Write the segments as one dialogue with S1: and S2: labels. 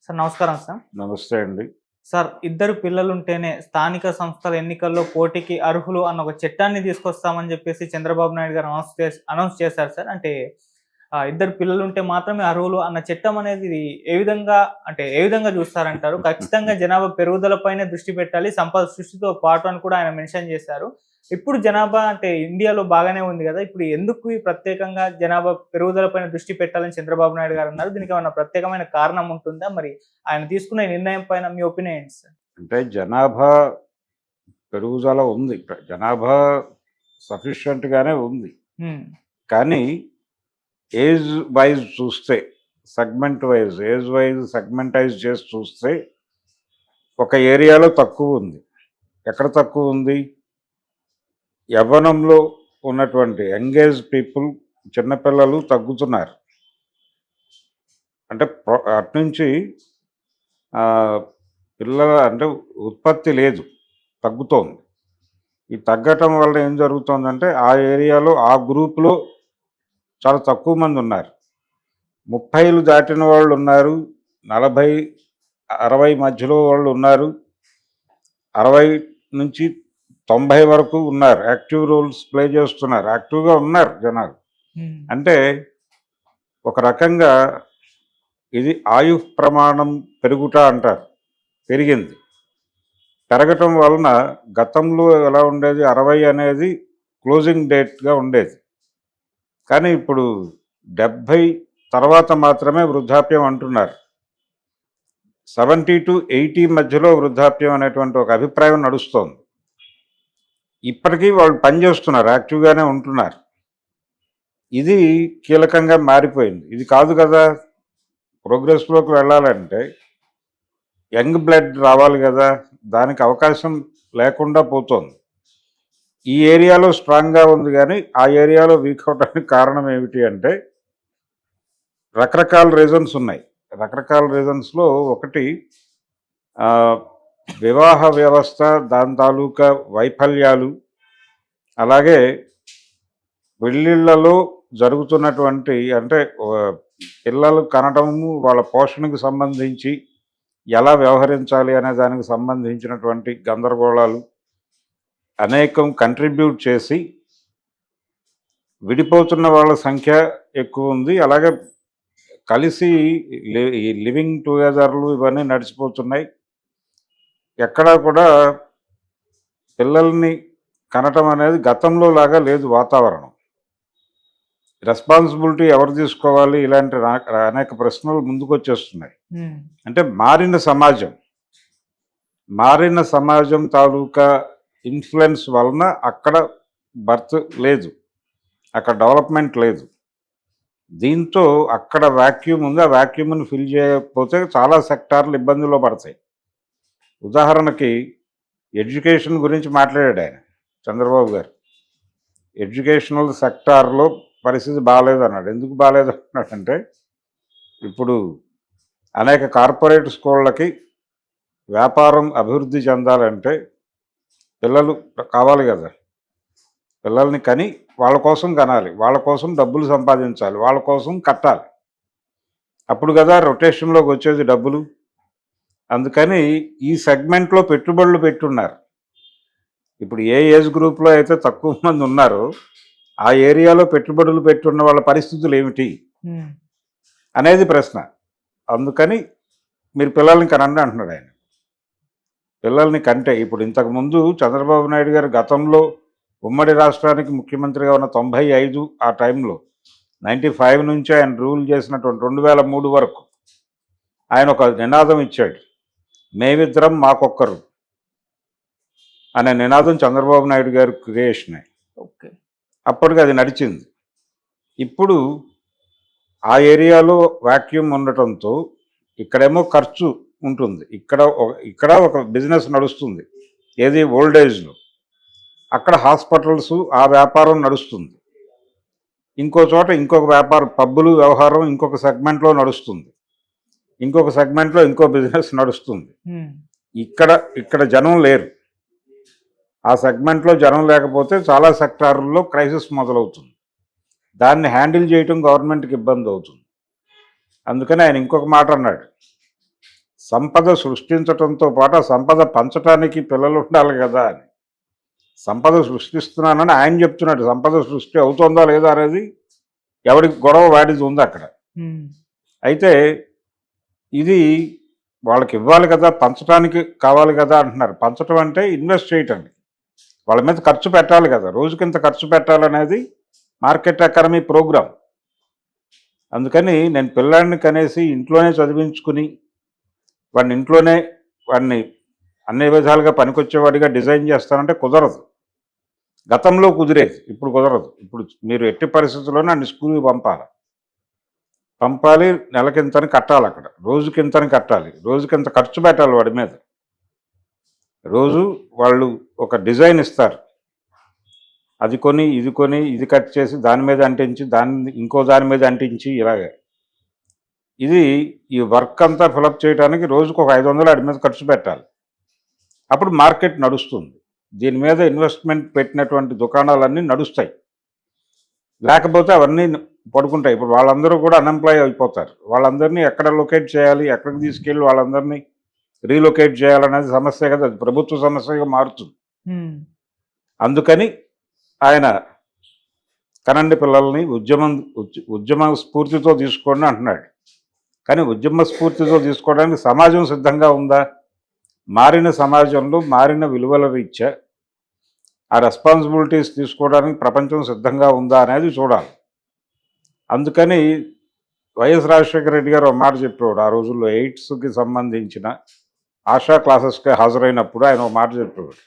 S1: Sir నమస్కారం sir.
S2: నమస్తే అండి.
S1: సార్ ఇద్దరు పిల్లలుంటేనే స్థానిక సంస్థల ఎన్నికల్లో పోటీకి అర్హులు అన్న ఒక చట్టాన్ని తీసుకొస్తామని చెప్పేసి చంద్రబాబు నాయుడు గారు అనౌన్స్ చేశారు సార్. అంటే ఇద్దరు పిల్లలుంటే మాత్రమే అర్హులు అన్న చట్టం అనేది ఏ విధంగా చూస్తారంటారు? ఖచ్చితంగా జనాభా పెరుగుదలపైనే దృష్టి పెట్టాలి, సంపద సృష్టితో పాటు అని కూడా ఆయన మెన్షన్ చేశారు. ఇప్పుడు జనాభా అంటే ఇండియాలో బాగానే ఉంది గదా! ఇప్పుడు ఎందుకు ఈ ప్రత్యేకంగా జనాభా పెరుగుదల పైన దృష్టి పెట్టాలని చంద్రబాబు నాయుడు గారు అన్నారు? దీనికేమన్నా ప్రత్యేకమైన కారణం ఉంటుందా? మరి ఆయన తీసుకున్న ఈ నిర్ణయం పైన మీ ఒపీనియన్ ఏంటి సార్?
S2: అంటే జనాభా పెరుగుదల ఉంది. జనాభా సఫిషియెంట్‌గానే ఉంది.
S1: హ్మ్.
S2: కానీ ఏజ్ వైజ్ చూస్తే, ఏజ్ వైజ్ సెగ్మెంటైజ్ చేసి చూస్తే ఒక ఏరియాలో తక్కువుంది. ఎక్కడ తక్కువుంది? యవ్వనంలో ఉన్నటువంటి యంగ్ పీపుల్, చిన్నపిల్లలు తగ్గుతున్నారు. అంటే అటునుంచి అంటే ఉత్పత్తి లేదు, తగ్గుతోంది. ఈ తగ్గటం వల్ల ఏం జరుగుతోందంటే ఆ ఏరియాలో ఆ గ్రూప్‌లో చాలా తక్కువ మంది ఉన్నారు. 30లు దాటిన వాళ్ళు ఉన్నారు. 40, 60 మధ్యలో వాళ్ళు ఉన్నారు. 60-90 వరకు ఉన్నారు. యాక్టివ్ రోల్స్ ప్లే చేస్తున్నారు. యాక్టివ్‌గా ఉన్నారు జనాలు. అంటే ఒక రకంగా ఇది ఆయు ప్రమాణం పెరుగుట అంటారు. పెరిగింది. పెరగటం వలన గతంలో ఎలా ఉండేది, 60 అనేది క్లోజింగ్ డేట్‌గా ఉండేది. కానీ ఇప్పుడు 70 తర్వాత మాత్రమే వృద్ధాప్యం అంటున్నారు. 70-80 మధ్యలో వృద్ధాప్యం అనేటువంటి ఒక అభిప్రాయం నడుస్తోంది. ఇప్పటికీ వాళ్ళు పనిచేస్తున్నారు, యాక్టివ్‌గానే ఉంటున్నారు. ఇది కీలకంగా మారిపోయింది. ఇది కాదు కదా, ప్రోగ్రెస్‌లోకి వెళ్ళాలంటే యంగ్ బ్లడ్ రావాలి కదా, దానికి అవకాశం లేకుండా పోతోంది. ఈ ఏరియాలో స్ట్రాంగ్గా ఉంది కానీ ఆ ఏరియాలో వీక్ అవడానికి కారణం ఏమిటి అంటే రకరకాల రీజన్స్ ఉన్నాయి. రకరకాల రీజన్స్లో ఒకటి వివాహ వ్యవస్థ, దాని తాలూకా వైఫల్యాలు, అలాగే పెళ్ళిళ్ళలో జరుగుతున్నటువంటి అంటే పిల్లలు కనటము, వాళ్ళ పోషణకు సంబంధించి ఎలా వ్యవహరించాలి అనే దానికి సంబంధించినటువంటి గందరగోళాలు అనేకం కంట్రిబ్యూట్ చేసి విడిపోతున్న వాళ్ళ సంఖ్య ఎక్కువ ఉంది. అలాగే కలిసి లివింగ్ టుగెదర్లు ఇవన్నీ నడిచిపోతున్నాయి. ఎక్కడా కూడా పిల్లల్ని కనటం అనేది గతంలో లాగా లేదు. వాతావరణం, రెస్పాన్సిబిలిటీ ఎవరు తీసుకోవాలి, ఇలాంటి అనేక ప్రశ్నలు ముందుకు వచ్చేస్తున్నాయి. అంటే మారిన సమాజం తాలూకా ఇన్ఫ్లుయెన్స్ వలన అక్కడ బర్త్ లేదు, అక్కడ డెవలప్మెంట్ లేదు. దీంతో అక్కడ వాక్యూమ్ ఉంది. ఆ వాక్యూమ్ని ఫిల్ చేయకపోతే చాలా సెక్టార్లు ఇబ్బందుల్లో పడతాయి. ఉదాహరణకి ఎడ్యుకేషన్ గురించి మాట్లాడాడు ఆయన, చంద్రబాబు గారు. ఎడ్యుకేషనల్ సెక్టార్లో పరిస్థితి బాగాలేదు అన్నాడు. ఎందుకు బాగాలేదు అన్నాడంటే ఇప్పుడు అనేక కార్పొరేట్ స్కూళ్ళకి వ్యాపారం అభివృద్ధి చెందాలంటే పిల్లలు కావాలి కదా, పిల్లల్ని కని వాళ్ళ కోసం కనాలి, వాళ్ళ కోసం డబ్బులు సంపాదించాలి, వాళ్ళ కోసం కట్టాలి. అప్పుడు కదా రొటేషన్లోకి వచ్చేది డబ్బులు. అందుకని ఈ సెగ్మెంట్లో పెట్టుబడులు పెట్టున్నారు. ఇప్పుడు ఏ ఏజ్ గ్రూప్లో అయితే తక్కువ మంది ఉన్నారో ఆ ఏరియాలో పెట్టుబడులు పెట్టున్న వాళ్ళ పరిస్థితులు ఏమిటి అనేది ప్రశ్న. అందుకని మీరు పిల్లల్ని కనండి అంటున్నాడు ఆయన. పిల్లల్ని కంటే ఇప్పుడు ఇంతకుముందు చంద్రబాబు నాయుడు గారు గతంలో ఉమ్మడి రాష్ట్రానికి ముఖ్యమంత్రిగా ఉన్న 95 ఆ టైంలో 95 నుంచి ఆయన రూల్ చేసినటువంటి 2003 వరకు ఆయన ఒక నినాదం ఇచ్చాడు, మేమిద్దరం మాకొక్కరు అనే నినాదం చంద్రబాబు నాయుడు గారి క్రియేషనే.
S1: ఓకే,
S2: అప్పటికి అది నడిచింది. ఇప్పుడు ఆ ఏరియాలో వాక్యూమ్ ఉండటంతో ఇక్కడేమో ఖర్చు ఉంటుంది, ఇక్కడ ఒక బిజినెస్ నడుస్తుంది, ఏది ఓల్డ్ ఏజ్లో. అక్కడ హాస్పిటల్స్, ఆ వ్యాపారం నడుస్తుంది. ఇంకో చోట ఇంకొక వ్యాపారం, పబ్బులు వ్యవహారం ఇంకొక సెగ్మెంట్లో నడుస్తుంది, ఇంకొక సెగ్మెంట్లో ఇంకో బిజినెస్ నడుస్తుంది. ఇక్కడ జనం లేరు. ఆ సెగ్మెంట్లో జనం లేకపోతే చాలా సెక్టార్లలో క్రైసిస్ మొదలవుతుంది. దాన్ని హ్యాండిల్ చేయటం గవర్నమెంట్కి ఇబ్బంది అవుతుంది. అందుకని ఆయన ఇంకొక మాట అన్నాడు, సంపద సృష్టించడంతో పాటు ఆ సంపద పంచడానికి పిల్లలు ఉండాలి కదా అని. సంపద సృష్టిస్తున్నానని ఆయన చెప్తున్నాడు. సంపద సృష్టి అవుతుందా లేదా అనేది ఎవరికి గొడవ వాడిది ఉంది అక్కడ. అయితే ఇది వాళ్ళకి ఇవ్వాలి కదా, పంచడానికి కావాలి కదా అంటున్నారు. పంచడం అంటే ఇన్వెస్ట్ చేయటం, వాళ్ళ మీద ఖర్చు పెట్టాలి కదా, రోజుకింత ఖర్చు పెట్టాలనేది మార్కెట్ ఎకానమీ ప్రోగ్రామ్. అందుకని నేను పిల్లాడిని కనేసి ఇంట్లోనే చదివించుకుని వాడిని అన్ని విధాలుగా పనికొచ్చేవాడిగా డిజైన్ చేస్తానంటే కుదరదు. గతంలో కుదిరేది, ఇప్పుడు కుదరదు. ఇప్పుడు మీరు ఎట్టి పరిస్థితుల్లోనే అన్ని స్కూల్కి పంపాలి, నెలకింతని కట్టాలి, అక్కడ రోజుకింతని కట్టాలి, రోజుకింత ఖర్చు పెట్టాలి వాడి మీద. రోజు వాళ్ళు ఒక డిజైన్ ఇస్తారు, అది కొని ఇది కట్ చేసి దాని మీద అంటించి ఇంకో దాని మీద అంటించి ఇలాగే. ఇది ఈ వర్క్ అంతా ఫిలప్ చేయడానికి రోజుకు ఒక 500 వాడి మీద ఖర్చు పెట్టాలి. అప్పుడు మార్కెట్ నడుస్తుంది. దీని మీద ఇన్వెస్ట్మెంట్ పెట్టినటువంటి దుకాణాలన్నీ నడుస్తాయి. లేకపోతే అవన్నీ పడుకుంటాయి. ఇప్పుడు వాళ్ళందరూ కూడా అన్ఎంప్లాయ్ అయిపోతారు. వాళ్ళందరినీ ఎక్కడ లొకేట్ చేయాలి, ఎక్కడికి తీసుకెళ్ళి వాళ్ళందరినీ రీలొకేట్ చేయాలనేది సమస్య కదా, అది ప్రభుత్వ సమస్యగా మారుతుంది. అందుకని ఆయన కనండి పిల్లల్ని ఉద్యమ స్ఫూర్తితో తీసుకోండి అంటున్నాడు. కానీ ఉద్యమ స్ఫూర్తితో తీసుకోవడానికి సమాజం సిద్ధంగా ఉందా? మారిన సమాజంలో మారిన విలువల రీత్యా ఆ రెస్పాన్సిబిలిటీస్ తీసుకోవడానికి ప్రపంచం సిద్ధంగా ఉందా అనేది చూడాలి. అందుకని వైఎస్ రాజశేఖర రెడ్డి గారు ఒక మాట చెప్పేవాడు. ఆ రోజుల్లో ఎయిడ్స్కి సంబంధించిన ఆశా క్లాసెస్కి హాజరైనప్పుడు ఆయన ఒక మాట చెప్పేవాడు.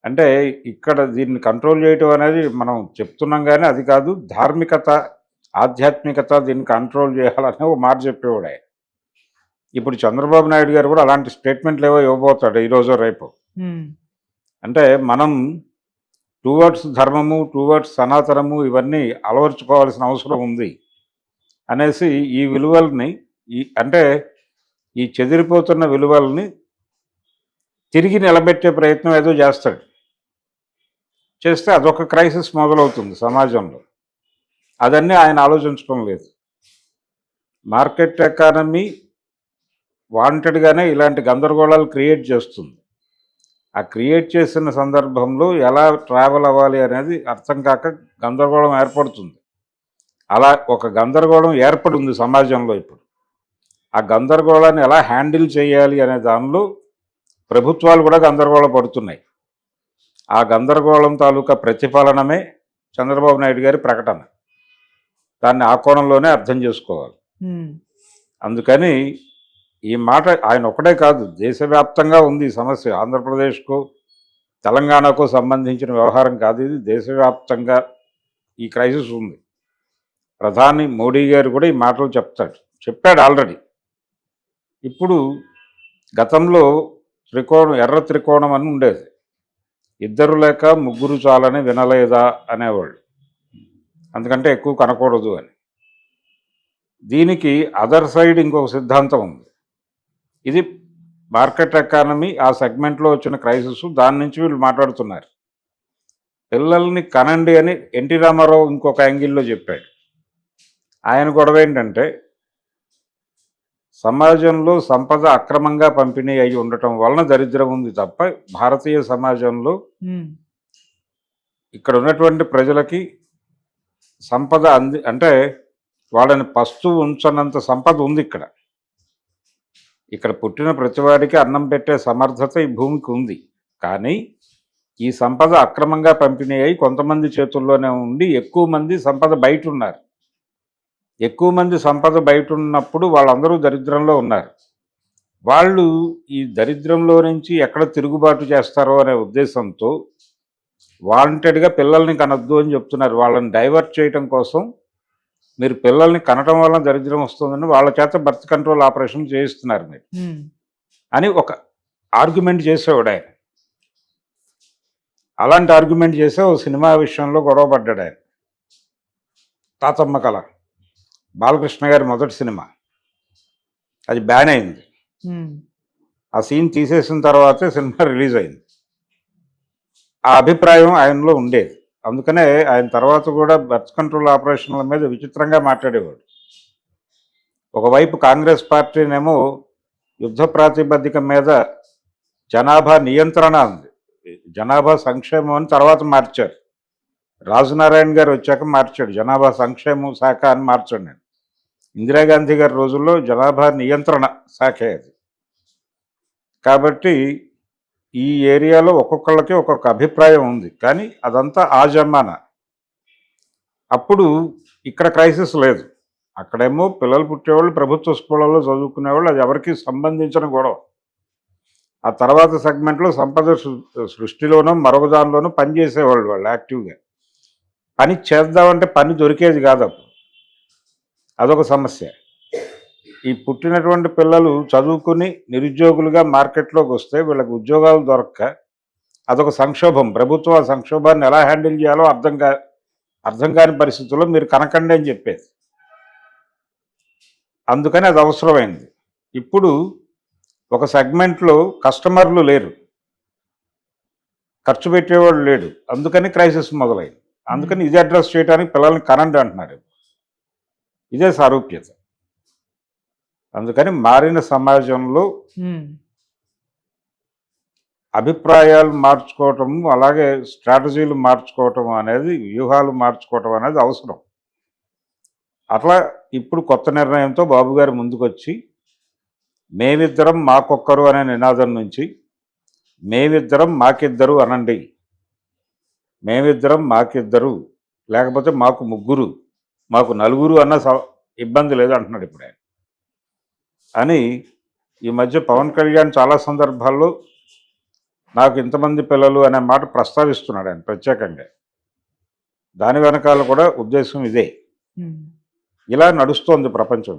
S2: అంటే ఇక్కడ దీన్ని కంట్రోల్ చేయటం అనేది మనం చెప్తున్నాం, కానీ అది కాదు, ధార్మికత, ఆధ్యాత్మికత దీన్ని కంట్రోల్ చేయాలనే ఒక మాట చెప్పేవాడు ఆయన. ఇప్పుడు చంద్రబాబు నాయుడు గారు కూడా అలాంటి స్టేట్మెంట్లు ఏవో ఇవ్వబోతాడు ఈరోజు రేపు. అంటే మనం టువర్డ్స్ ధర్మము, టువర్డ్స్ సనాతనము ఇవన్నీ అలవర్చుకోవాల్సిన అవసరం ఉంది అనేసి ఈ విలువల్ని అంటే ఈ చెదిరిపోతున్న విలువల్ని తిరిగి నిలబెట్టే ప్రయత్నం ఏదో చేస్తాడు. చేస్తే అదొక క్రైసిస్ మొదలవుతుంది సమాజంలో. అదన్నీ ఆయన ఆలోచించడం లేదు. మార్కెట్ ఎకానమీ వాంటెడ్గానే ఇలాంటి గందరగోళాలు క్రియేట్ చేస్తుంది. ఆ క్రియేట్ చేసిన సందర్భంలో ఎలా ట్రావెల్ అవ్వాలి అనేది అర్థం కాక గందరగోళం ఏర్పడుతుంది. అలా ఒక గందరగోళం ఏర్పడింది సమాజంలో. ఇప్పుడు ఆ గందరగోళాన్ని ఎలా హ్యాండిల్ చేయాలి అనే దానిలో ప్రభుత్వాలు కూడా గందరగోళం పడుతున్నాయి. ఆ గందరగోళం తాలూకా ప్రతిఫలనమే చంద్రబాబు నాయుడు గారి ప్రకటన. దాన్ని ఆ కోణంలోనే అర్థం చేసుకోవాలి. అందుకని ఈ మాట ఆయన ఒకటే కాదు, దేశవ్యాప్తంగా ఉంది ఈ సమస్య. ఆంధ్రప్రదేశ్కు, తెలంగాణకు సంబంధించిన వ్యవహారం కాదు ఇది, దేశవ్యాప్తంగా ఈ క్రైసిస్ ఉంది. ప్రధాని మోడీ గారు కూడా ఈ మాటలు చెప్పాడు ఆల్రెడీ. ఇప్పుడు గతంలో ఎర్ర త్రికోణం అని ఉండేది. 2 లేక 3 చాలని వినలేదా అనేవాళ్ళు, అందుకంటే ఎక్కువ కనకూడదు అని. దీనికి అదర్ సైడ్ ఇంకొక సిద్ధాంతం ఉంది. ఇది మార్కెట్ ఎకానమీ, ఆ సెగ్మెంట్లో వచ్చిన క్రైసిస్, దాని నుంచి వీళ్ళు మాట్లాడుతున్నారు. పిల్లల్ని కనండి అని ఎన్టీ రామారావు ఇంకొక యాంగిల్లో చెప్పాడు. ఆయన గొడవ ఏంటంటే సమాజంలో సంపద అక్రమంగా పంపిణీ అయి ఉండటం వలన దరిద్రం ఉంది తప్ప భారతీయ సమాజంలో ఇక్కడ ఉన్నటువంటి ప్రజలకి సంపద అంటే వాళ్ళని పస్తు ఉంచనంత సంపద ఉంది. ఇక్కడ పుట్టిన ప్రతివాడికి అన్నం పెట్టే సమర్థత ఈ భూమికి ఉంది. కానీ ఈ సంపద అక్రమంగా పంపిణీ అయి కొంతమంది చేతుల్లోనే ఉండి ఎక్కువ మంది సంపద బయట ఉన్నారు. ఎక్కువ మంది సంపద బయట ఉన్నప్పుడు వాళ్ళందరూ దరిద్రంలో ఉన్నారు. వాళ్ళు ఈ దరిద్రంలో నుంచి ఎక్కడ తిరుగుబాటు చేస్తారో అనే ఉద్దేశంతో వాంటెడ్గా పిల్లల్ని కనొద్దు అని చెప్తున్నారు. వాళ్ళని డైవర్ట్ చేయడం కోసం మీరు పిల్లల్ని కనటం వల్ల దరిద్రం వస్తుందని వాళ్ళ చేత బర్త్ కంట్రోల్ ఆపరేషన్ చేయిస్తున్నారు మీరు అని ఒక ఆర్గ్యుమెంట్ చేసేవాడు ఆయన. అలాంటి ఆర్గ్యుమెంట్ చేసే ఓ సినిమా విషయంలో గొడవ పడ్డాడు ఆయన. తాతమ్మ కళ, బాలకృష్ణ గారి మొదటి సినిమా, అది బ్యాన్ అయింది. ఆ సీన్ తీసేసిన తర్వాతే సినిమా రిలీజ్ అయింది. ఆ అభిప్రాయం ఆయనలో ఉండేది. అందుకనే ఆయన తర్వాత కూడా బర్త్ కంట్రోల్ ఆపరేషన్ల మీద విచిత్రంగా మాట్లాడేవాడు. ఒకవైపు కాంగ్రెస్ పార్టీనేమో యుద్ధ ప్రాతిపదిక మీద జనాభా నియంత్రణ ఉంది, జనాభా సంక్షేమం అని తర్వాత మార్చారు. రాజనారాయణ గారు వచ్చాక మార్చాడు, జనాభా సంక్షేమం శాఖ అని మార్చాడు. నేను ఇందిరాగాంధీ గారి రోజుల్లో జనాభా నియంత్రణ శాఖే అది. కాబట్టి ఈ ఏరియాలో ఒక్కొక్కళ్ళకి ఒక్కొక్క అభిప్రాయం ఉంది, కానీ అదంతా ఆ జమానా. అప్పుడు ఇక్కడ క్రైసిస్ లేదు. అక్కడేమో పిల్లలు పుట్టేవాళ్ళు ప్రభుత్వ స్కూళ్ళలో చదువుకునేవాళ్ళు, అది ఎవరికి సంబంధించిన గొడవ. ఆ తర్వాత సెగ్మెంట్లో సంపద సృష్టిలోనూ మరొక దానిలోనూ పనిచేసేవాళ్ళు వాళ్ళు యాక్టివ్గా. పని చేద్దామంటే పని దొరికేది కాదు అప్పుడు, అదొక సమస్య. ఈ పుట్టినటువంటి పిల్లలు చదువుకుని నిరుద్యోగులుగా మార్కెట్లోకి వస్తే వీళ్ళకి ఉద్యోగాలు దొరక్క అదొక సంక్షోభం. ప్రభుత్వం ఆ సంక్షోభాన్ని ఎలా హ్యాండిల్ చేయాలో అర్థం కాని పరిస్థితుల్లో మీరు కనకండి అని చెప్పేది. అందుకని అది అవసరమైంది. ఇప్పుడు ఒక సెగ్మెంట్లో కస్టమర్లు లేరు, ఖర్చు పెట్టేవాళ్ళు లేడు, అందుకని క్రైసిస్ మొదలైంది. అందుకని ఇది అడ్రస్ చేయడానికి పిల్లల్ని కనండి అంటున్నారు. ఇదే సారూప్యత. అందుకని మారిన సమాజంలో అభిప్రాయాలు మార్చుకోవటం, అలాగే స్ట్రాటజీలు మార్చుకోవటం అనేది, వ్యూహాలు మార్చుకోవటం అనేది అవసరం. అట్లా ఇప్పుడు కొత్త నిర్ణయంతో బాబు గారు ముందుకొచ్చి మేమిద్దరం మాకొక్కరు అనే నినాదం నుంచి మేమిద్దరం మాకిద్దరు అనండి, మేమిద్దరం మాకిద్దరు, లేకపోతే మాకు ముగ్గురు, మాకు నలుగురు అన్న ఇబ్బంది లేదు అంటున్నాడు ఇప్పుడు ఆయన. అని ఈ మధ్య పవన్ కళ్యాణ్ చాలా సందర్భాల్లో నాకు ఇంతమంది పిల్లలు అనే మాట ప్రస్తావిస్తున్నాడు ఆయన ప్రత్యేకంగా. దాని వెనకాల కూడా ఉద్దేశం ఇదే. ఇలా నడుస్తోంది ప్రపంచం.